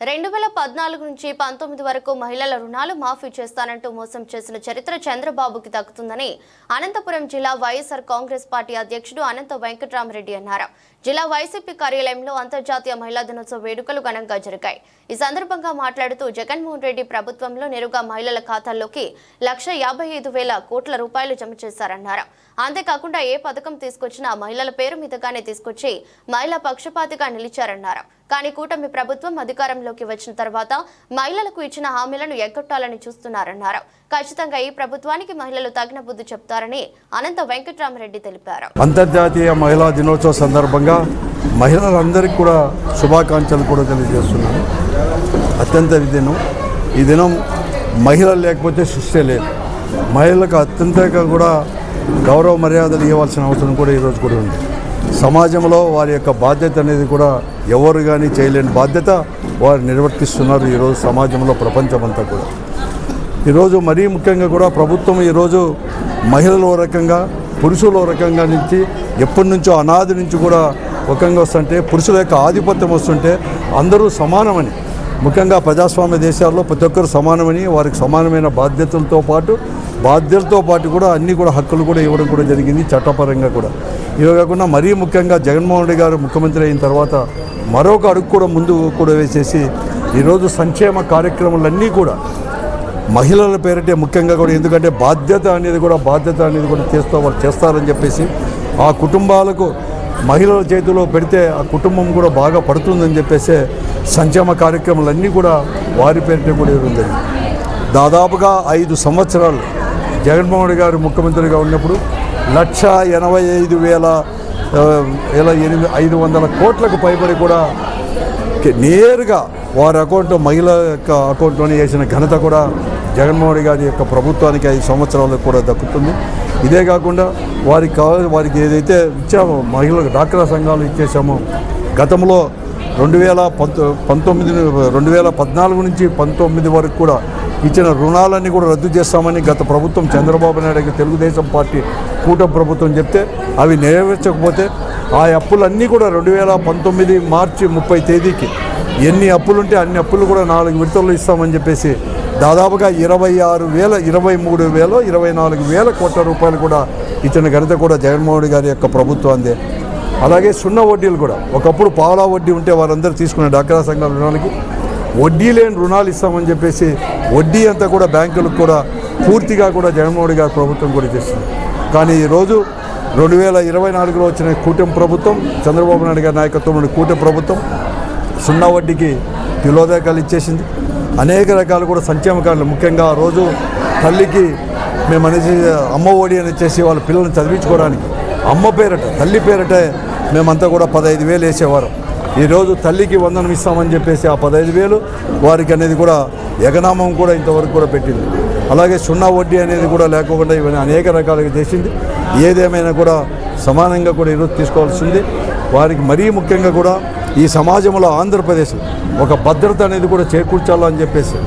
2014 నుంచి 19 వరకు మహిళల రుణాలు మాఫీ చేస్తానంటూ మోసం చేసిన చరిత్ర చంద్రబాబుకి దక్కుతుందని అనంతపురం జిల్లా వైఎస్ఆర్ కాంగ్రెస్ పార్టీ అధ్యక్షుడు అనంత వెంకటరామరెడ్డి అన్నారు. జిల్లా వైసీపీ కార్యాలయంలో అంతర్జాతీయ మహిళా దినోత్సవ వేడుకలు ఘనంగా జరిగాయి. ఈ సందర్భంగా మాట్లాడుతూ జగన్మోహన్ రెడ్డి ప్రభుత్వంలో నేరుగా మహిళల ఖాతాల్లోకి 1,55,000 కోట్ల రూపాయలు జమ చేశారన్నారు. అంతేకాకుండా ఏ పథకం తీసుకొచ్చినా మహిళల పేరు మీదగానే తీసుకొచ్చి మహిళా పక్షపాతిగా నిలిచారన్నారు. కానీ కూటమి ప్రభుత్వం అధికారంలోకి వచ్చిన తర్వాత మహిళలకు ఇచ్చిన హామీలను ఎగ్గొట్టాలని చూస్తున్నారన్నారు. ఖచ్చితంగా ఈ ప్రభుత్వానికి మహిళలు తగిన బుద్ధి చెప్తారని అనంత వెంకటరామరెడ్డి తెలిపారు. అంతర్జాతీయ మహిళా దినోత్సవ సందర్భంగా మహిళలందరికీ కూడా శుభాకాంక్షలు కూడా తెలియజేస్తున్నాను. అత్యంత దినం ఈ దినం మహిళలు లేకపోతే సృష్టి లేదు. మహిళలకు అత్యంతగా కూడా గౌరవ మర్యాదలు ఇవ్వాల్సిన అవసరం కూడా ఈరోజు కూడా ఉంది. సమాజంలో వారి యొక్క బాధ్యత అనేది కూడా ఎవరు కానీ చేయలేని బాధ్యత వారు నిర్వర్తిస్తున్నారు. ఈరోజు సమాజంలో ప్రపంచమంతా కూడా ఈరోజు మరీ ముఖ్యంగా కూడా ప్రభుత్వం ఈరోజు మహిళలు ఓ రకంగా పురుషులు ఓ రకంగా నుంచి ఎప్పటి నుంచో అనాది నుంచి కూడా ఒకంగా వస్తుంటే పురుషుల యొక్క ఆధిపత్యం వస్తుంటే అందరూ సమానమని, ముఖ్యంగా ప్రజాస్వామ్య దేశాల్లో ప్రతి ఒక్కరు సమానమని, వారికి సమానమైన బాధ్యతలతో పాటు కూడా అన్ని కూడా హక్కులు కూడా ఇవ్వడం కూడా జరిగింది చట్టపరంగా కూడా. ఇవే కాకుండా మరీ ముఖ్యంగా జగన్మోహన్ రెడ్డి గారు ముఖ్యమంత్రి అయిన తర్వాత మరొక అడుగు కూడా ముందు కూడా వేసేసి ఈరోజు సంక్షేమ కార్యక్రమాలన్నీ కూడా మహిళల పేరిటే ముఖ్యంగా కూడా, ఎందుకంటే బాధ్యత అనేది కూడా వాళ్ళు చేస్తారని చెప్పేసి ఆ కుటుంబాలకు మహిళల చేతిలో పెడితే ఆ కుటుంబం కూడా బాగా పడుతుందని చెప్పేసి సంక్షేమ కార్యక్రమాలన్నీ కూడా వారి పేరిటే కూడా ఉంది. దాదాపుగా 5 సంవత్సరాలు జగన్మోహన్ రెడ్డి గారు ముఖ్యమంత్రిగా ఉన్నప్పుడు 1,85,500 కోట్లకు పైబడి కూడా నేరుగా వారి అకౌంట్లో మహిళ యొక్క అకౌంట్లోనే వేసిన ఘనత కూడా జగన్మోహన్ రెడ్డి గారి యొక్క ప్రభుత్వానికి 5 సంవత్సరాలకు కూడా దక్కుతుంది. ఇదే కాకుండా వారికి ఏదైతే ఇచ్చామో మహిళలకు డ్వాక్రా సంఘాలు ఇచ్చేసామో గతంలో 2014 నుంచి 19 వరకు కూడా ఇచ్చిన రుణాలన్నీ కూడా రద్దు చేస్తామని గత ప్రభుత్వం చంద్రబాబు నాయుడు తెలుగుదేశం పార్టీ కూటమి ప్రభుత్వం చెప్తే అవి నెరవేర్చకపోతే ఆ అప్పులన్నీ కూడా 2019 మార్చి 30 తేదీకి ఎన్ని అప్పులుంటే అన్ని అప్పులు కూడా 4 విడతల్లో ఇస్తామని చెప్పేసి దాదాపుగా 23,000 కోట్ల రూపాయలు కూడా ఇచ్చిన ఘనత కూడా జగన్మోహన్ గారి యొక్క ప్రభుత్వాందే. అలాగే సున్నా వడ్డీలు కూడా ఒకప్పుడు పావలా వడ్డీ ఉంటే వారందరూ తీసుకునే డ్వాక్రా సంఘాల రుణాలకి వడ్డీ లేని రుణాలు ఇస్తామని చెప్పేసి వడ్డీ అంతా కూడా బ్యాంకులకు కూడా పూర్తిగా కూడా జగన్మోహన్ గారి ప్రభుత్వం కూడా చేస్తుంది. కానీ ఈరోజు 2024లో వచ్చిన కూటమి ప్రభుత్వం చంద్రబాబు నాయుడు గారి నాయకత్వంలోని కూటమి ప్రభుత్వం సున్నా వడ్డీకి తిలోదకాలు ఇచ్చేసింది. అనేక రకాలు కూడా సంక్షేమ కార్యాలు, ముఖ్యంగా ఆ రోజు తల్లికి మేము అనేసి అమ్మ ఒడి అని వచ్చేసి వాళ్ళ పిల్లల్ని చదివించుకోవడానికి అమ్మ పేరట తల్లి పేరటే మేమంతా కూడా 15,000 వేసేవారు. ఈరోజు తల్లికి వందనం ఇస్తామని చెప్పేసి ఆ 15,000 వారికి అనేది కూడా ఎగనామం కూడా ఇంతవరకు కూడా పెట్టింది. అలాగే సున్నా వడ్డీ అనేది కూడా లేకుండా ఇవన్నీ అనేక రకాలుగా చేసింది. ఏదేమైనా కూడా సమానంగా కూడా ఈరోజు తీసుకోవాల్సింది. వారికి మరీ ముఖ్యంగా కూడా ఈ సమాజంలో ఆంధ్రప్రదేశ్ ఒక భద్రత అనేది కూడా చేకూర్చాలని చెప్పేసి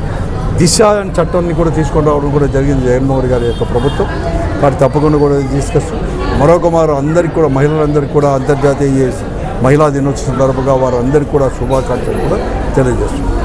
దిశ అనే చట్టాన్ని కూడా తీసుకొని రావడం కూడా జరిగింది జగన్మోహన్ గారి యొక్క ప్రభుత్వం. వాటి తప్పకుండా కూడా తీసుకొస్తూ మరొక అందరికీ కూడా మహిళలందరికీ కూడా అంతర్జాతీయ మహిళా దినోత్సవం సందర్భంగా వారందరికీ కూడా శుభాకాంక్షలు కూడా తెలియజేస్తున్నారు.